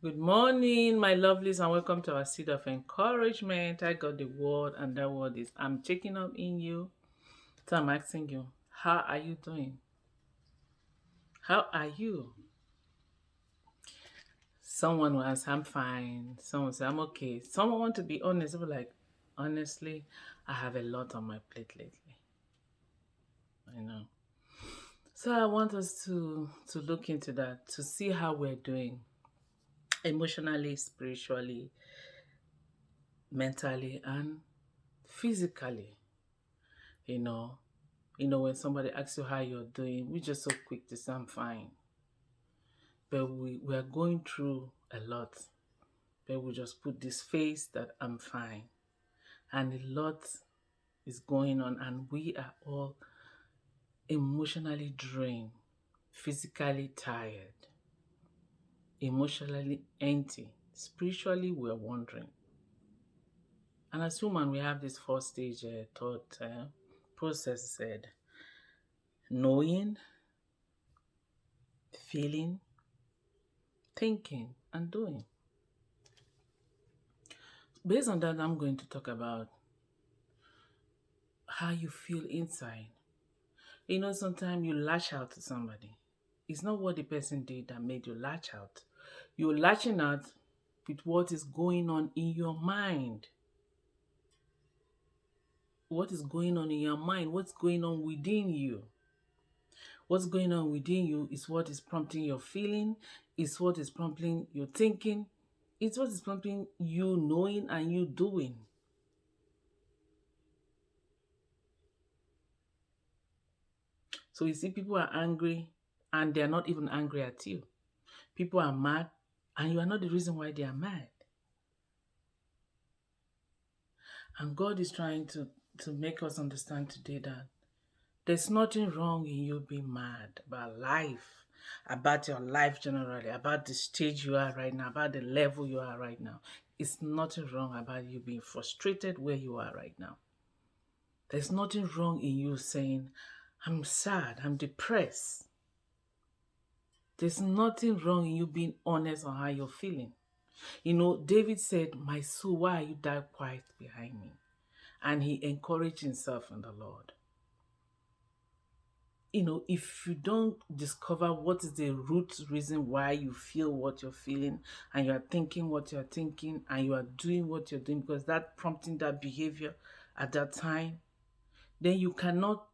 Good morning, my lovelies, and welcome to our seed of encouragement. I got the word, and that word is I'm checking up in you. So I'm asking you, how are you doing? How are you? Someone will ask, I'm fine. Someone will say, I'm okay. Someone want to be honest. They'll be like, honestly, I have a lot on my plate lately. I know. So I want us to look into that, to see how we're doing emotionally, spiritually, mentally, and physically. You know, when somebody asks you how you're doing, we're just so quick to say I'm fine. But we are going through a lot. But we just put this face that I'm fine. And a lot is going on, and we are all emotionally drained, physically tired, emotionally empty. Spiritually, we're wandering. And as human, we have this four stage thought process said knowing, feeling, thinking, and doing. Based on that, I'm going to talk about how you feel inside. Sometimes you lash out to somebody. It's not what the person did that made you lash out. You're lashing out with what is going on in your mind. What is going on in your mind? What's going on within you? What's going on within you is what is prompting your feeling, is what is prompting your thinking, it's what is prompting you knowing and you doing. So you see, people are angry and they're not even angry at you. People are mad and you are not the reason why they are mad. And God is trying to make us understand today that there's nothing wrong in you being mad about life, about your life generally, about the stage you are right now, about the level you are right now. It's nothing wrong about you being frustrated where you are right now. There's nothing wrong in you saying, I'm sad, I'm depressed. There's nothing wrong in you being honest on how you're feeling. David said, my soul, why are you that quiet behind me? And he encouraged himself in the Lord. If you don't discover what is the root reason why you feel what you're feeling and you're thinking what you're thinking and you are doing what you're doing because that prompting that behavior at that time, then you cannot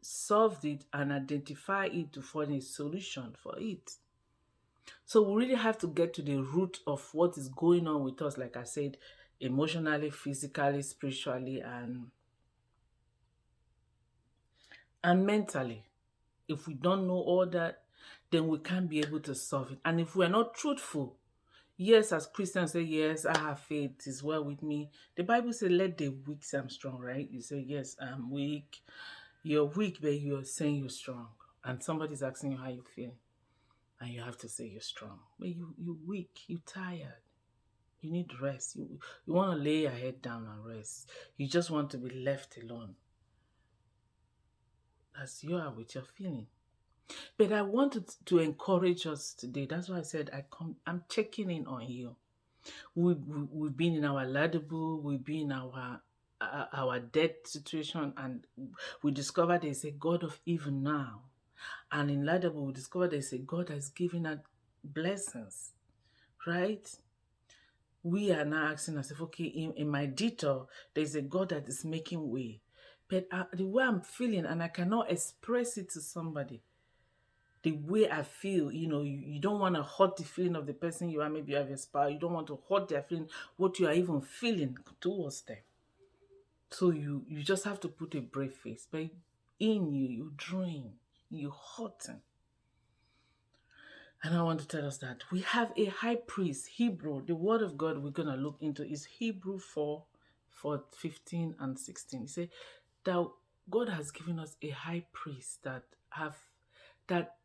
solve it and identify it to find a solution for it. So we really have to get to the root of what is going on with us, like I said, emotionally, physically, spiritually, and mentally. If we don't know all that, then we can't be able to solve it. And if we're not truthful, yes, as Christians say, yes, I have faith, it is well with me. The Bible says, let the weak say I'm strong, right? You say, yes, I'm weak. You're weak, but you're saying you're strong. And somebody's asking you how you feel. And you have to say you're strong. But you're weak, you're tired. You need rest. You want to lay your head down and rest. You just want to be left alone. As you are with your feeling. But I wanted to encourage us today. That's why I said I'm checking in on you. We've been in our laudable, we've been in our death situation, and we discovered there's a God of even now. And in laudable, we discovered there's a God that's giving us blessings, right? We are now asking ourselves, okay, in my detour, there's a God that is making way. But the way I'm feeling, and I cannot express it to somebody, the way I feel, you don't want to hurt the feeling of the person you are, maybe you have a spouse, you don't want to hurt their feeling, what you are even feeling towards them. So you just have to put a brave face. But in you drain, you hurting. And I want to tell us that we have a high priest, Hebrew. The word of God we're going to look into is Hebrew 4:15 and 16. He said that God has given us a high priest that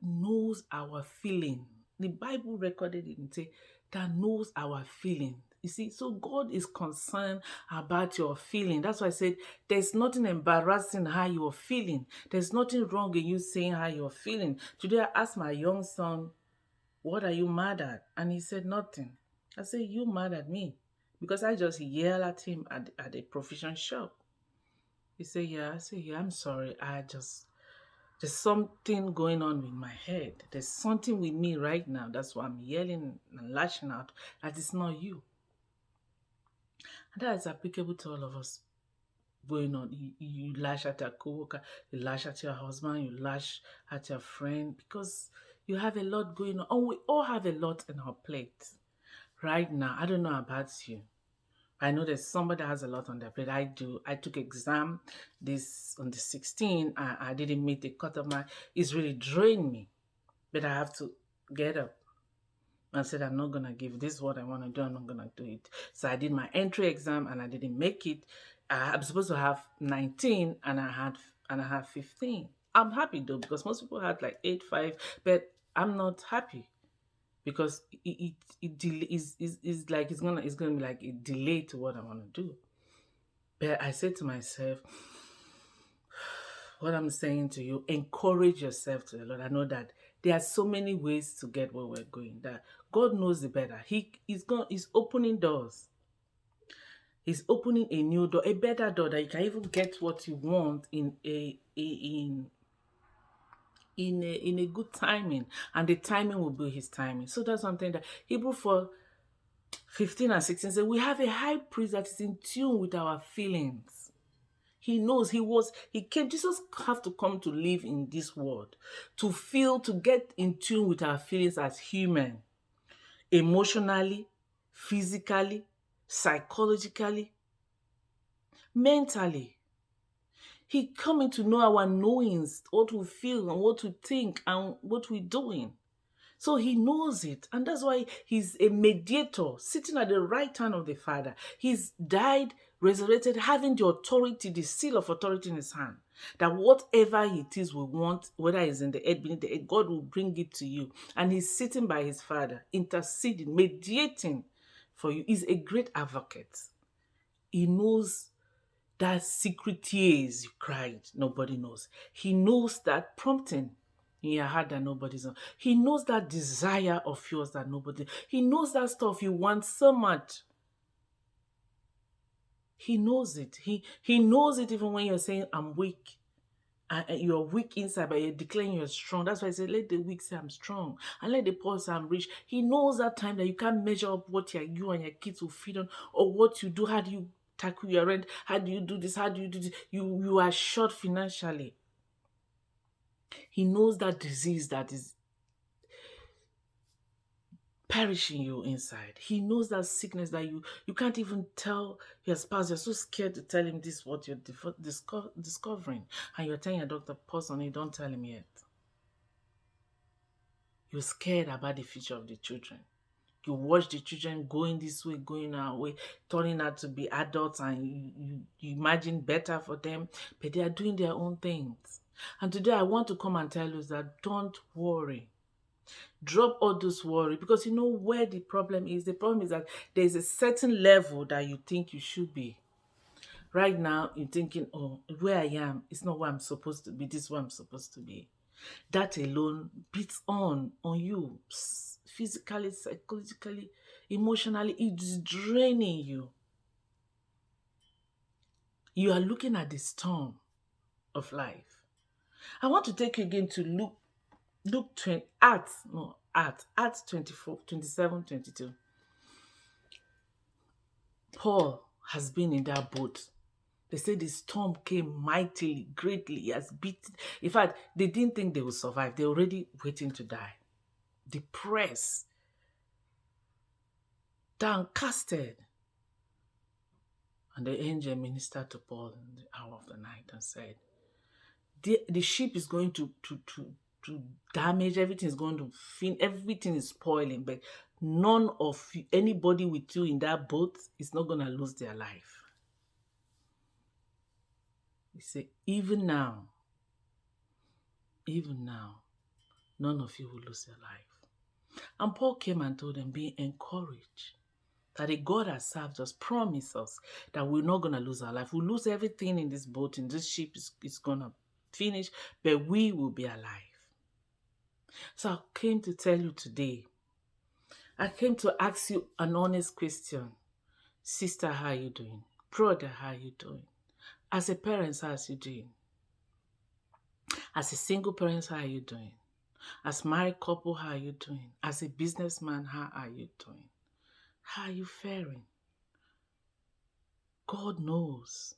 knows our feeling. The Bible recorded it and say that knows our feeling. You see, so God is concerned about your feeling. That's why I said there's nothing embarrassing how you're feeling. There's nothing wrong in you saying how you're feeling. Today I asked my young son, what are you mad at? And he said nothing. I say, you mad at me? Because I just yell at him at a provision shop. He say, yeah. I say, yeah, I'm sorry. There's something going on with my head. There's something with me right now. That's why I'm yelling and lashing out. That it's not you. And that is applicable to all of us going on. You lash at your coworker, you lash at your husband, you lash at your friend because you have a lot going on. Oh, we all have a lot in our plate right now. I don't know about you. I know there's somebody that has a lot on their plate. I do. I took exam this on the 16th. I didn't meet the cut of my. It's really drained me, but I have to get up. I said, I'm not going to give this what I want to do. I'm not going to do it. So I did my entry exam and I didn't make it. I'm supposed to have 19 and I had 15. I'm happy though because most people had like 8, 5, but I'm not happy because is like it's gonna be like a delay to what I want to do. But I said to myself, what I'm saying to you, encourage yourself to the Lord. I know that there are so many ways to get where we're going. That God knows the better. He's opening doors. He's opening a new door, a better door that you can even get what you want in a good timing, and the timing will be His timing. So that's something that Hebrew 4:15 and 16 says we have a high priest that is in tune with our feelings. He knows he came. Jesus have to come to live in this world, to feel, to get in tune with our feelings as human, emotionally, physically, psychologically, mentally. He coming to know our knowings, what we feel and what we think and what we're doing. So he knows it. And that's why he's a mediator sitting at the right hand of the Father. He's died, resurrected, having the authority, the seal of authority in his hand. That whatever it is we want, whether it's in the earth, beneath the earth, God will bring it to you. And he's sitting by his Father, interceding, mediating for you. He's a great advocate. He knows that secret tears you cried, nobody knows. He knows that prompting in your heart that nobody's knows. He knows that desire of yours that nobody. He knows that stuff you want so much. He knows it. He knows it even when you're saying I'm weak. And you're weak inside, but you're declaring you're strong. That's why I said, let the weak say I'm strong. And let the poor say I'm rich. He knows that time that you can't measure up what you and your kids will feed on, or what you do. How do you tackle your rent? How do you do this? How do you do this? You are short financially. He knows that disease that is perishing you inside. He knows that sickness that you can't even tell your spouse. You're so scared to tell him this what you're discovering. And you're telling your doctor, pause on it, don't tell him yet. You're scared about the future of the children. You watch the children going this way, going that way, turning out to be adults, and you imagine better for them, but they are doing their own things. And today I want to come and tell you that don't worry. Drop all those worry, because you know where the problem is. The problem is that there's a certain level that you think you should be. Right now, you're thinking, oh, where I am, it's not where I'm supposed to be. This is where I'm supposed to be. That alone beats on you physically, psychologically, emotionally. It's draining you. You are looking at the storm of life. I want to take you again to Luke 20, Acts 24, 27, 22. Paul has been in that boat. They say the storm came mightily, greatly. He has beaten. In fact, they didn't think they would survive. They're already waiting to die. Depressed. Downcasted. And the angel ministered to Paul in the hour of the night and said, the ship is going to damage, everything is going to everything is spoiling, but none of anybody with you in that boat is not going to lose their life. He said, even now, none of you will lose your life. And Paul came and told them, be encouraged. That the God has served us promised us that we're not going to lose our life. We'll lose everything in this boat, in this ship is going to finish, but we will be alive. So I came to tell you today, I came to ask you an honest question. Sister, how are you doing? Brother, how are you doing? As a parent, how are you doing? As a single parent, how are you doing? As married couple, how are you doing? As a businessman, how are you doing? How are you faring? God knows.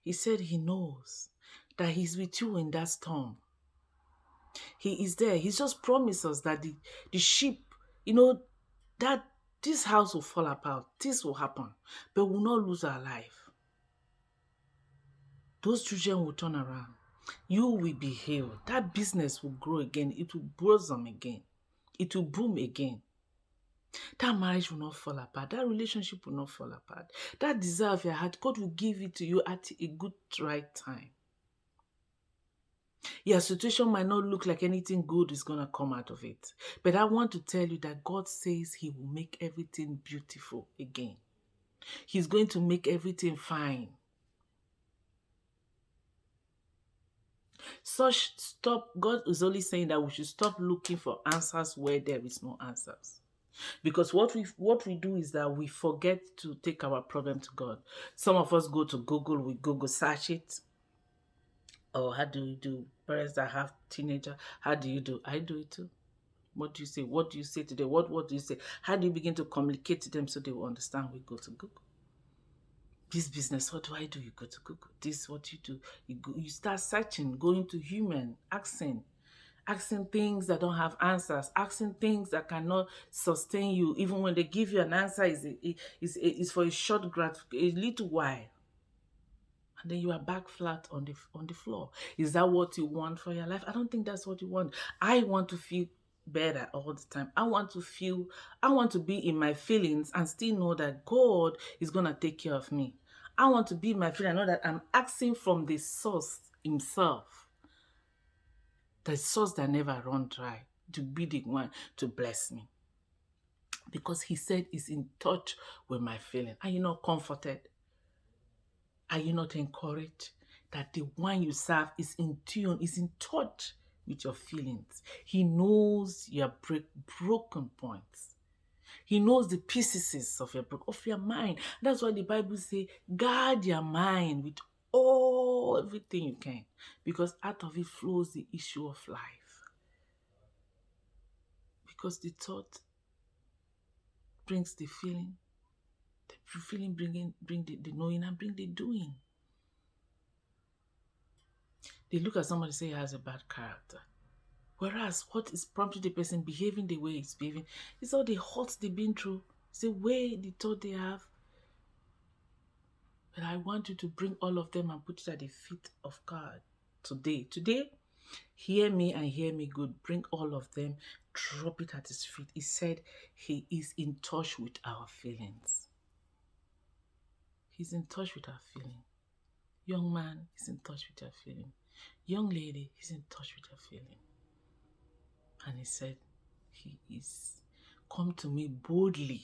He said he knows that he's with you in that storm. He is there. He's just promised us that the ship, that this house will fall apart. This will happen. But we'll not lose our life. Those children will turn around. You will be healed. That business will grow again. It will blossom again. It will boom again. That marriage will not fall apart. That relationship will not fall apart. That desire of your heart, God will give it to you at a good right time. Your situation might not look like anything good is going to come out of it. But I want to tell you that God says he will make everything beautiful again. He's going to make everything fine. God is only saying that we should stop looking for answers where there is no answers. Because what we do is that we forget to take our problem to God. Some of us go to Google, we Google search it. Or how do you do? Parents that have teenagers, how do you do? I do it too. What do you say? What do you say today? What do you say? How do you begin to communicate to them so they will understand? We go to Google. This business, what do I do? You go to Google. This, what you do? You start searching, going to human, asking things that don't have answers, asking things that cannot sustain you. Even when they give you an answer, is for a short a little while. And then you are back flat on the floor. Is that what you want for your life? I don't think that's what you want. I want to feel better all the time. I want to be in my feelings and still know that God is going to take care of me. I want to be in my feelings. I know that I'm asking from the source himself. The source that never run dry, to be the one to bless me. Because he said he's in touch with my feeling. Are you not comforted? Are you not encouraged that the one you serve is in tune, is in touch with your feelings? He knows your broken points. He knows the pieces of your mind. That's why the Bible says, guard your mind with everything you can, because out of it flows the issue of life. Because the thought brings the feeling bring the knowing, and bring the doing. They look at somebody and say he has a bad character. Whereas what is prompting the person behaving the way he's behaving is all the hurts they've been through. It's the way, the thought they have. But I want you to bring all of them and put it at the feet of God today. Today, hear me and hear me good. Bring all of them, drop it at his feet. He said he is in touch with our feelings. He's in touch with our feeling. Young man is in touch with your feeling. Young lady is in touch with your feeling. And he said, he is come to me boldly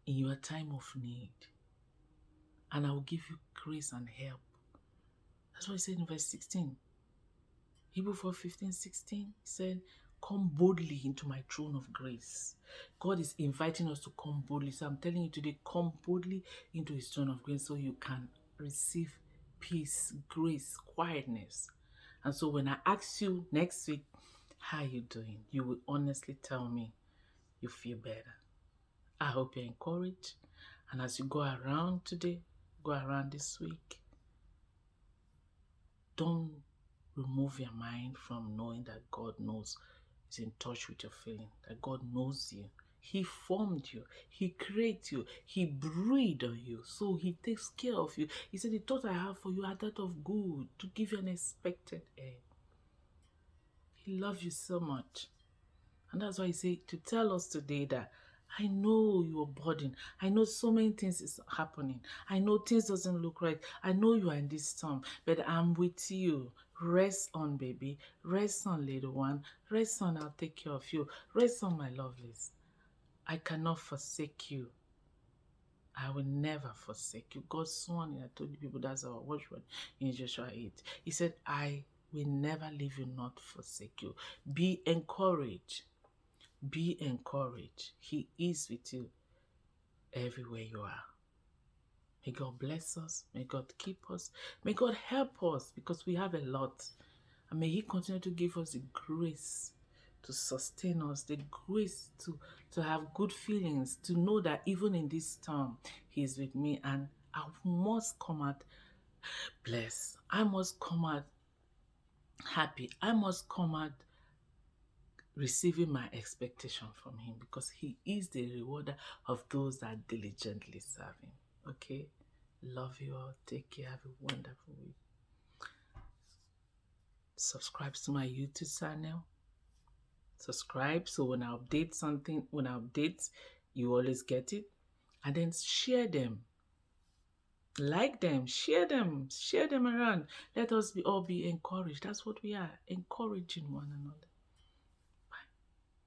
in your time of need, and I will give you grace and help. That's what he said in verse 16. Hebrews 4:15-16, he said, come boldly into my throne of grace. God is inviting us to come boldly. So I'm telling you today, come boldly into his throne of grace so you can receive peace, grace, quietness. And so when I ask you next week, how are you doing? You will honestly tell me you feel better. I hope you're encouraged. And as you go around today, go around this week, don't remove your mind from knowing that God knows, is in touch with your feeling, that God knows you. He formed you. He created you. He breathed on you. So he takes care of you. He said, the thought I have for you are that of good, to give you an expected end. He loves you so much. And that's why he said to tell us today that I know you're burdened. I know so many things is happening. I know things doesn't look right. I know you are in this storm, but I'm with you. Rest on, baby. Rest on, little one. Rest on, I'll take care of you. Rest on, my loveliest. I cannot forsake you. I will never forsake you. God sworn, and I told you people that's our watchword in Joshua 8. He said, I will never leave you, not forsake you. Be encouraged. Be encouraged. He is with you everywhere you are. May God bless us. May God keep us. May God help us because we have a lot. And may He continue to give us the grace to sustain us, the grace to have good feelings, to know that even in this storm, He is with me and I must come out blessed. I must come out happy. I must come out receiving my expectation from Him because He is the rewarder of those that diligently serve Him. Okay? Love you all. Take care. Have a wonderful week. Subscribe to my YouTube channel. Subscribe so when I update something, you always get it. And then share them. Like them, share them around. Let us all be encouraged. That's what we are, encouraging one another.